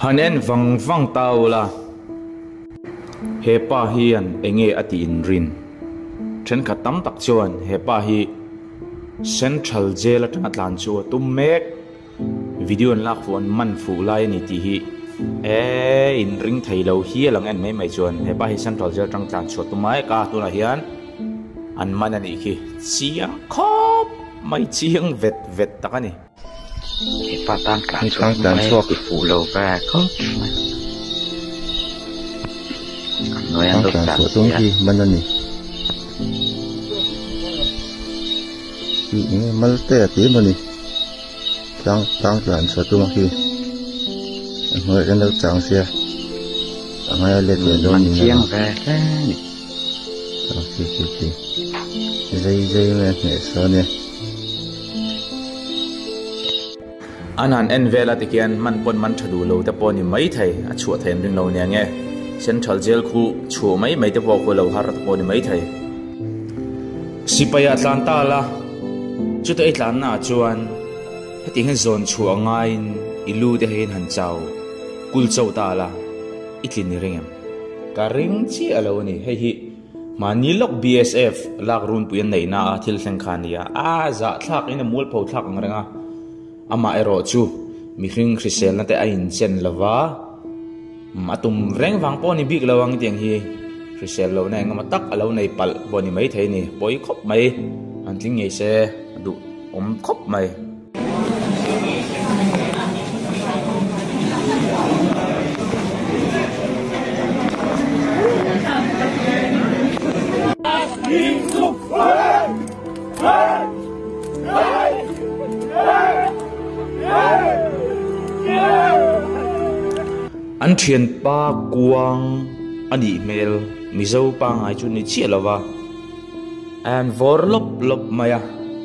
Hanen vang tau la hepa hian enge ati in rin then khatam tak chuan hepa hi central jail atang atlan chu tum mek video lak phone man fu lai ni ti hi in ring thailo hi lang en mai chuan hepa hi central jail atang tlan chu tumai ka tu na hian an man ani khi chiang khop mai chiang vet takani hepa tan tlan chu ki fu lo ba khop nói ăn được cả xuống thì mình là gì mình tệ tí mà nè tăng làm sao tụi mình người ăn được chẳng xe ngày lên về đâu mình chiang ra cái dây này nghệ sao nè anh en vela tikian man pon man thadu lo te pon ni mai thai a chu them ring lo ne nge central jail khu chu mai te bo ko lo har te pon ni mai thai sipaya atlanta la chu te itlan na chuan heti hen zone chu angain ilu de hen han chau kul chau ta la itlin ni ringem ka ring chi alo ni hei hi mani lok bsf lak run puyan nei na thil thleng khania a za thlak in mul pho thlak angranga ama ero chu mi hring khrisel na te a in chen lova matum reng wang po ni big lawang tiang hi khrisel lo na ngama tak alo nei pal bo ni mai thei ni poi khop mai an tling ngei se du khop mai an thian pa kuang ani mel mizo pa ngai chu ni chi lawa an vor lop maya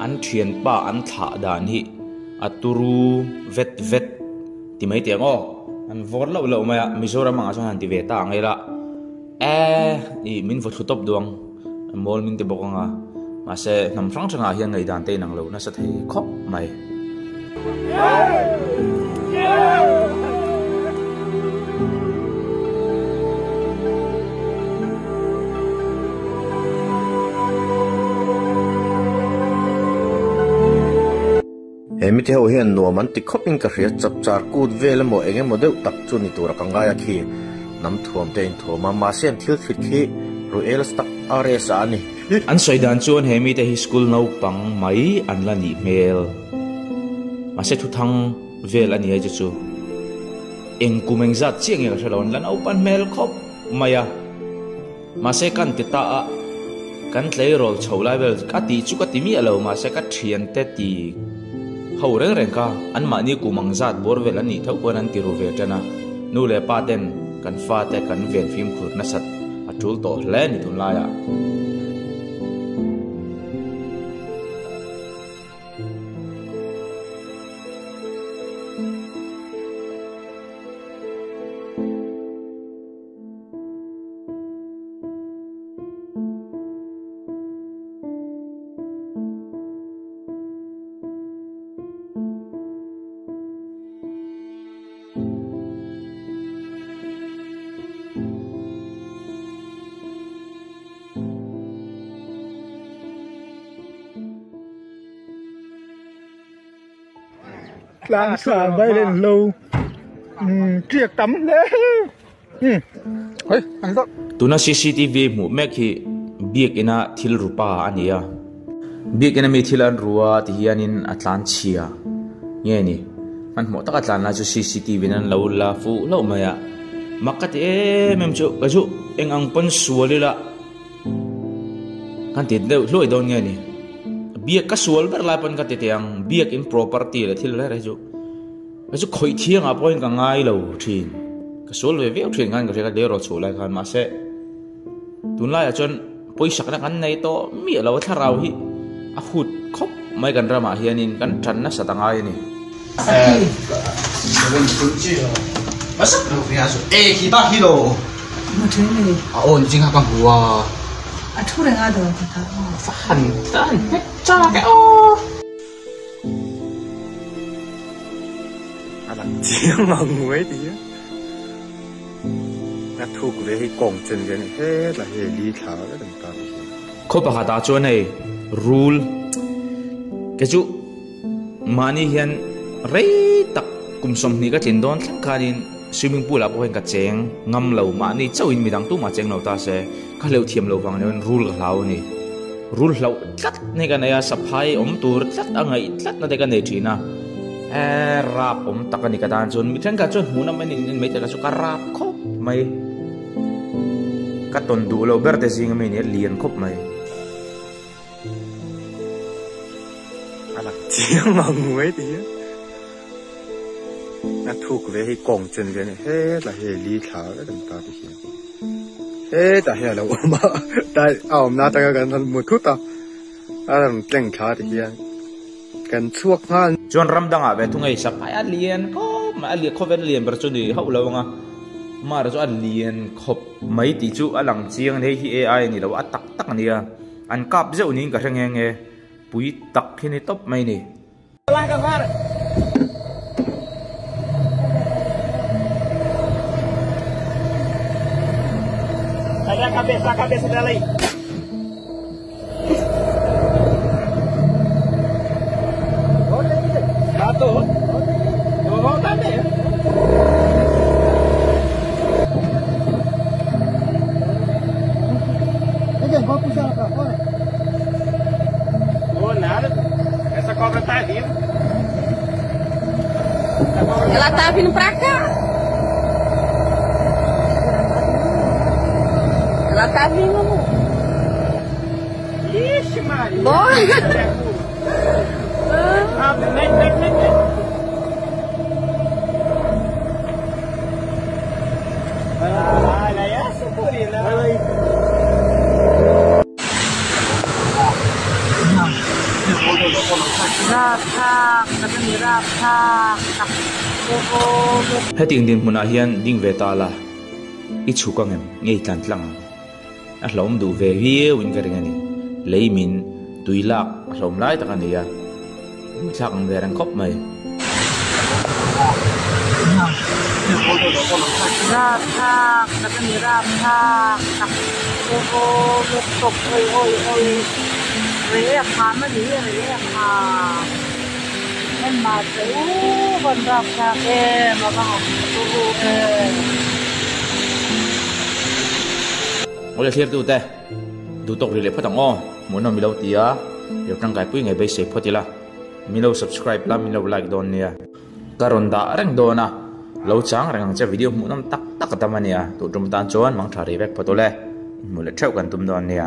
an thian pa an tha dan hi aturu vet ti mai te ngo an vor lo maya mizoram anga chu han ti ve ta ngai la i min vot khutop duang mol min te bokanga ma se nam sang changa hian ngai dan te nang lo na sa thei khop mai mi te ho hian no man ti khopin ka hria chap char kut vel mo enge mo deuh tak chu ni tura kangaya khi nam thuam te in thoma ma sem thil thit khi ru el stak are sa ani an soidan chuan he mi te hi school no pang mai an la ni mel ma se thu thang vel ani ai chu eng kumeng zat chiang e ka lon lan open mel khop maya ma se kan ti ta a kan tlei rol chholai vel ka ti chu ka ti mi alo ma se ka thian te ti hau reng ka an ma ni kumang zat bor vel ani thau kon an ti ru ve tana nu le pa ten kan fa te kan ven phim khur na sat atul to hle ni thun la ya làm xả bay lên lâu triệt tắm đấy ấy anh đó tuna cctv mu mek hi biak ina thil rupa ania biak ina mi thilan ruwa ti hianin atlan chia nge ni man mo tak atlan la chu cctv nan lo la fu lo maya makat mem chu ka chu eng ang pon sualila kan ti deu loi don nge ni biak ka sual ber la pon ka te ang biak in property la thil la re chu chu khoi thiang a point ka ngai lo thin ka sual ve ve thin kan ka de ro chu lai khan ma se tun la ya chon poisak na kan nei to mi lo tharau hi a khut khop mai kan rama hianin kan than na satangai ni masak lo ya so kita hilo ma thene a on jing ha kan huwa a thura nga do ta fan tan cha ke o alang chiang ngang ngwe ti นักทุกเวให้กองจนกันเฮ้ละเฮลีขาแล้วต่างๆ คบกับตาจวนไอ้ rule กจุมานี่เห็นเรตักกุมสมนี่ก็จินโดนทั้งการิน swimming pool อ่ะพวกเห็นกระเจงงำเหลามานี่เจ้าอินมีดังตู้มาเจงเราตาเสก็เหลาเทียมเหลาฟังเนี่ย rule กับเรานี่ rule เราตัดในกันเนี่ยสะพายตัวตัดอะไรตัดนั่นเด็กกันเนี่ยจีน่ะราบตักกันนี่กระดานจนมีทั้งกระจนหูน้ำมันนี่ไม่แต่กระสุกราบครบไหมกระตุนดูเราเบอร์เดซิงไม่เนี่ยเลียนครบไหมอะไรเจียงมังไว้ดินักทุกเวให้กองจนกันเฮ้ละเฮลีขาแล้วต่างๆเฮ้แต่เฮเรามาได้เอาหน้าตากันทันหมดทุกตาอะไรเก่งขาดิเฮียกันชั่วงานจนรำดังอ่ะเวทุงไอ้สับไอ้เลียนก็มาเลียนเขาเป็นเลียนประจุดีเขาเราไงมาเราจะเลียนครบไม่ติจูหลังเชียงในที่ AI นี่เราตักเนี่ยอันกับเจ้านี่ก็ช่างเงี้ยปุยตักที่นี่ตบไม่นี่Ada cabeça dela aí. Satu. Vou voltar mesmo. Vou puxar ela pra fora. Vou nada. Essa cobra tá vindo. Ela tá vindo pra cá. Ela tá vindo, amor. Ixi, Maria. Bora. Rápido, vem. Olha essa, Purina. Olha aí. Hết tiếng đình muna hiền đình về ta là ít chú con em nghe tàn lăng à lom đủ về hiu in cái này lấy min tùy lạc lom lại tất cả này à chắc về đang cóp mày Rap thak, nakan ni rap thak. Oh, laptop, oi. Reak mana dia reak ha. Men mate, ban rap thak maka oleh siap tu teh tu tok relay patang oh muốn milau tia yo tang kai pui ngai bai se photila milau subscribe la milau like don nia karonda rang dona lo chang rang cha video munam tak tamania tu tum tan chon mang thari vek photole mule thau kan tum don nia